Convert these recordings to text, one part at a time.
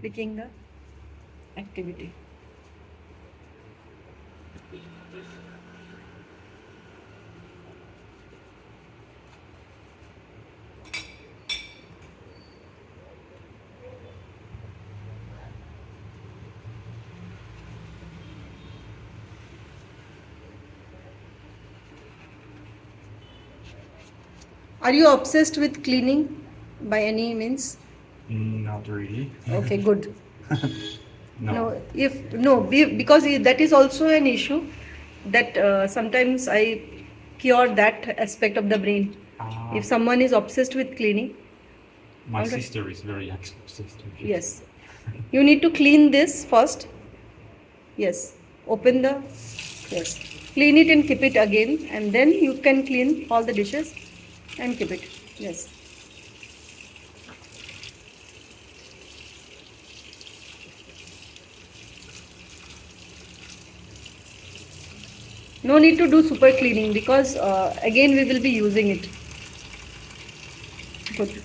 clicking the activity. Are you obsessed with cleaning by any means? Not really. Okay, good. No. Because that is also an issue that sometimes I cure that aspect of the brain. Ah, If someone is obsessed with cleaning, my all right. sister is very obsessed with it. Yes, you need to clean this first. Yes, open the, yes, clean it and keep it again, and then you can clean all the dishes and keep it. Yes. No need to do super cleaning because again we will be using it. Good.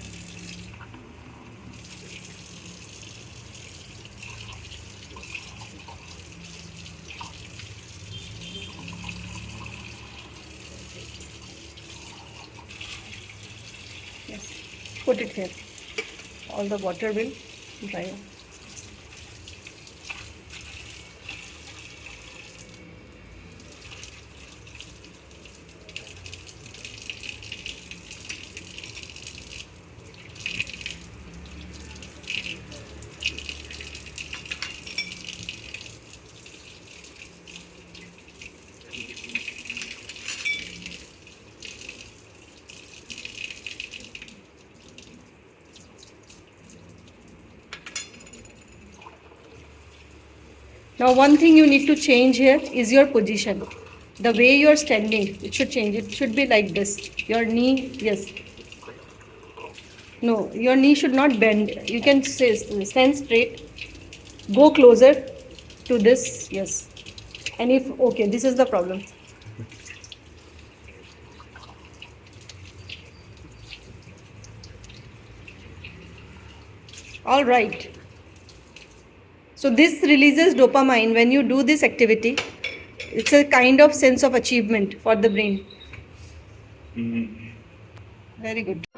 Yes. Put it here. All the water will dry. Now one thing you need to change here is your position. The way you are standing, it should change. It should be like this. Your knee, yes. No, your knee should not bend. You can stand straight. Go closer to this, yes. And if, okay, this is the problem. All right. So this releases dopamine when you do this activity. It's a kind of sense of achievement for the brain. Mm. Very good.